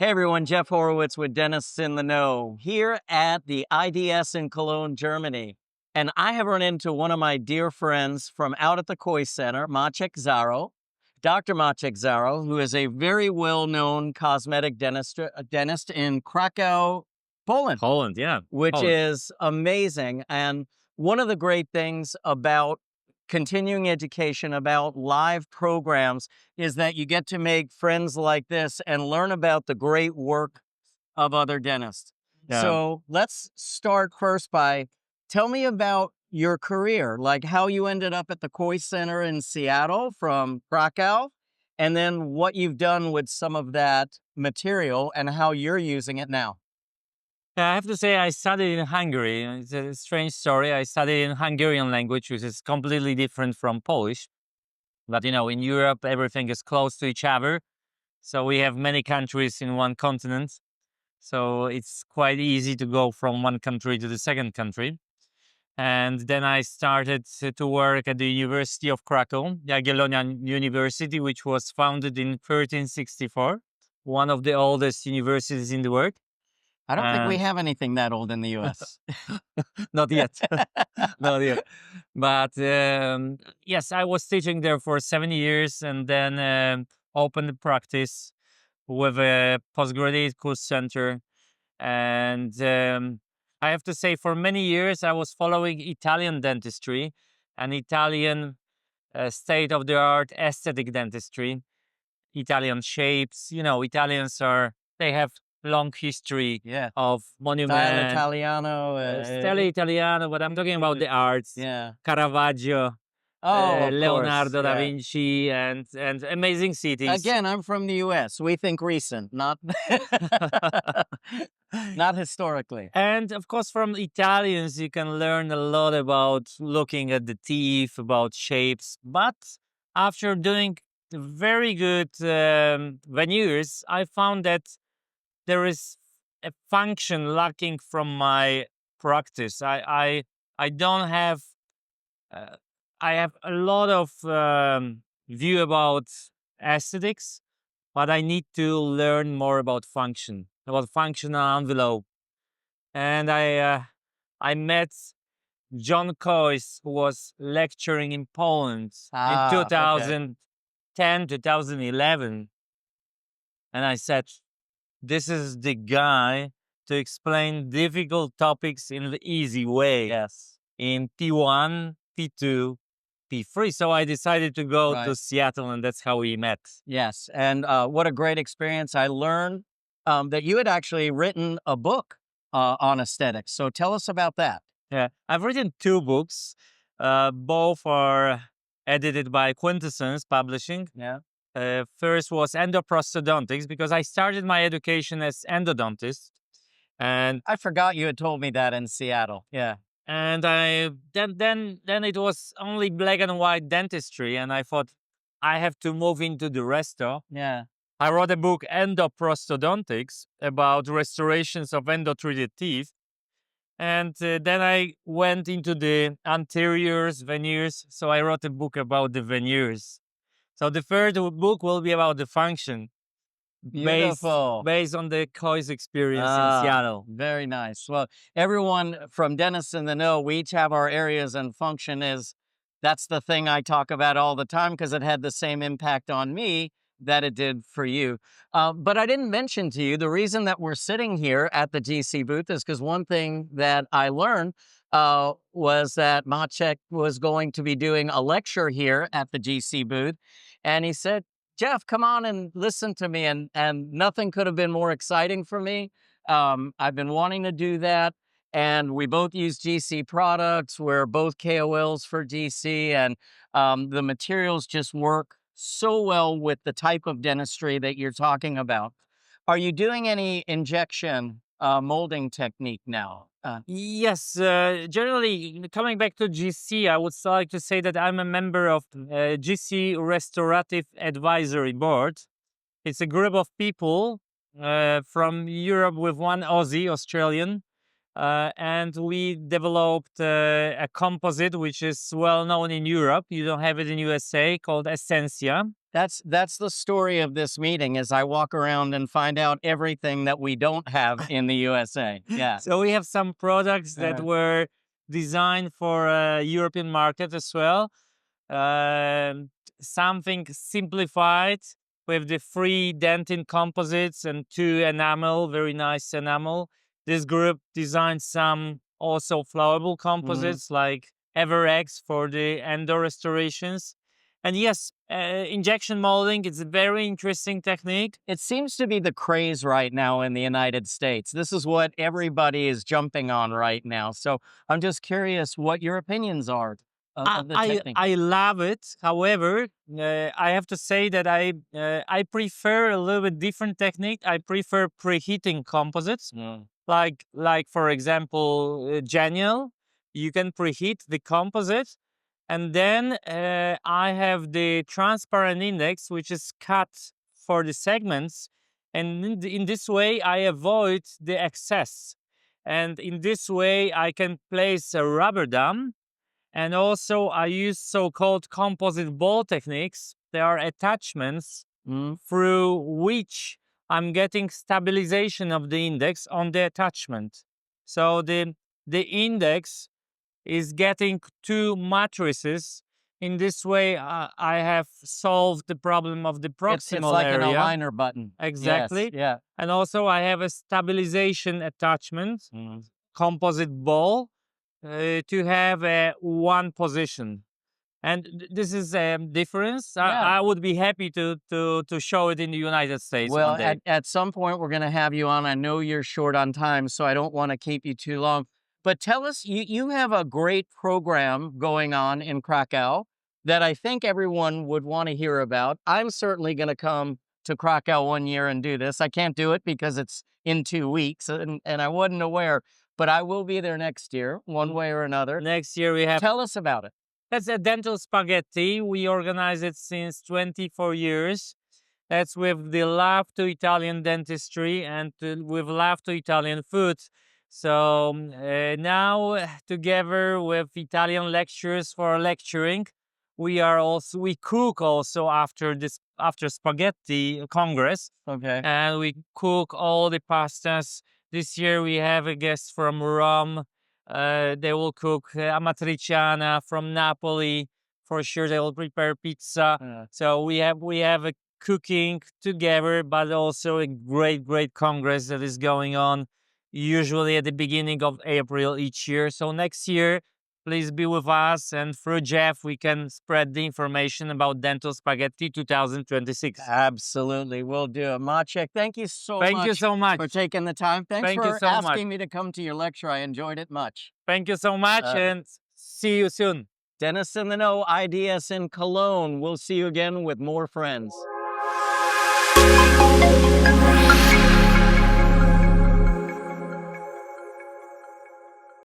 Hey everyone, Jeff Horowitz with Dentists in the Know here at the IDS in Cologne, Germany. And I have run into one of my dear friends from out at the Koi Center, Maciej Zarow, Dr. Maciej Zarow, who is a very well-known cosmetic dentist in Krakow, Poland. Poland, yeah. Which Poland. is amazing. And one of the great things about continuing education, about live programs, is that you get to make friends like this and learn about the great work of other dentists. Yeah. So let's start first by tell me about your career, like how you ended up at the Koi Center in Seattle from Krakow, and then what you've done with some of that material and how you're using it now. Yeah, I have to say I studied in Hungary. It's a strange story. I studied in Hungarian language, which is completely different from Polish. But you know, in Europe, everything is close to each other. So we have many countries in one continent. So it's quite easy to go from one country to the second country. And then I started to work at the University of Krakow, Jagiellonian University, which was founded in 1364, one of the oldest universities in the world. I don't think we have anything that old in the US. Not yet. Not yet. But yes, I was teaching there for 7 years and then opened the practice with a postgraduate course center. And I have to say, for many years, I was following Italian dentistry and Italian state-of-the-art aesthetic dentistry, Italian shapes. You know, they have long history of monument. Style Italiano. Style Italiano, but I'm talking about the arts. Yeah. Caravaggio, Oh, Leonardo da yeah. Vinci, and amazing cities. Again, I'm from the US. We think recent, not not historically. And of course, from Italians, you can learn a lot about looking at the teeth, about shapes. But after doing very good veneers, I found that there is a function lacking from my practice. I don't have. I have a lot of view about aesthetics, but I need to learn more about functional envelope. And I met John Coyce, who was lecturing in Poland in 2010, 2011. And I said, this is the guy to explain difficult topics in the easy way. Yes. In P1, P2, P3. So I decided to go to Seattle, and that's how we met. Yes. And what a great experience. I learned that you had actually written a book on aesthetics. So tell us about that. Yeah, I've written 2 books. Both are edited by Quintessence Publishing. Yeah. First was Endoprosthodontics, because I started my education as endodontist. And I forgot you had told me that in Seattle. Yeah. And then it was only black and white dentistry, and I thought I have to move into the resto. Yeah. I wrote a book, Endoprosthodontics, about restorations of endo-treated teeth. And then I went into the anteriors, veneers. So I wrote a book about the veneers. So the third book will be about the function. Beautiful. Based on the Coyce experience in Seattle. Very nice. Well, everyone from Dentists in the Know, we each have our areas, and function that's the thing I talk about all the time because it had the same impact on me that it did for you. But I didn't mention to you, the reason that we're sitting here at the GC booth is because one thing that I learned was that Maciej was going to be doing a lecture here at the GC booth. And he said, Jeff, come on and listen to me. And nothing could have been more exciting for me. I've been wanting to do that. And we both use GC products. We're both KOLs for GC. And the materials just work so well with the type of dentistry that you're talking about. Are you doing any injection molding technique now? Yes, generally, coming back to GC, I would like to say that I'm a member of GC Restorative Advisory Board. It's a group of people from Europe with one Aussie, Australian, and we developed a composite which is well known in Europe. You don't have it in USA, called Essentia. That's the story of this meeting is I walk around and find out everything that we don't have in the USA. Yeah. So we have some products that Uh, were designed for European market as well. Um, Something simplified with the 3 dentin composites and 2 enamel, very nice enamel. This group designed some also flowable mhm. composites like EverX for the endo restorations. And yes, injection molding is a very interesting technique. It seems to be the craze right now in the United States. This is what everybody is jumping on right now. So I'm just curious what your opinions are of the technique. I love it. However, I have to say that I prefer a little bit different technique. I prefer preheating composites, Mm. like for example, genial. You can preheat the composite, and then I have the transparent index, which is cut for the segments, and in this way I avoid the excess, and in this way I can place a rubber dam, and also I use so-called composite ball techniques. They are attachments Mm. through which I'm getting stabilization of the index on the attachment. So the index is getting 2 matrices. In this way, I have solved the problem of the It's proximal like an area. aligner button. Yes. Exactly. Yeah. And also I have a stabilization attachment, Mm. composite ball, to have a one position. And this is a difference. Yeah. I would be happy to show it in the United States Well, one day. at some point, we're going to have you on. I know you're short on time, so I don't want to keep you too long. But tell us, you have a great program going on in Krakow that I think everyone would want to hear about. I'm certainly going to come to Krakow one year and do this. I can't do it because it's in 2 weeks and I wasn't aware, but I will be there next year, one way or another. Next year we have Tell us about it. that's a dental spaghetti. We organize it since 24 years. That's with the love to Italian dentistry and with love to Italian food. So now, together with Italian lectures for lecturing, we cook also after spaghetti congress, Okay. and we cook all the pastas. This year we have a guest from Rome. They will cook amatriciana from Napoli. For sure, they will prepare pizza. So we have a cooking together, but also a great congress that is going on usually at the beginning of April each year. So next year, please be with us, and through Jeff, we can spread the information about Dental Spaghetti 2026. Absolutely. We'll do it. Maciej, thank you so Thank you much so much. for taking the time. Thanks Thank you for so much. asking me to come to your lecture. I enjoyed it much. Thank you so much, Uh, and see you soon. Dennis in the Know, IDS in Cologne. We'll see you again with more friends.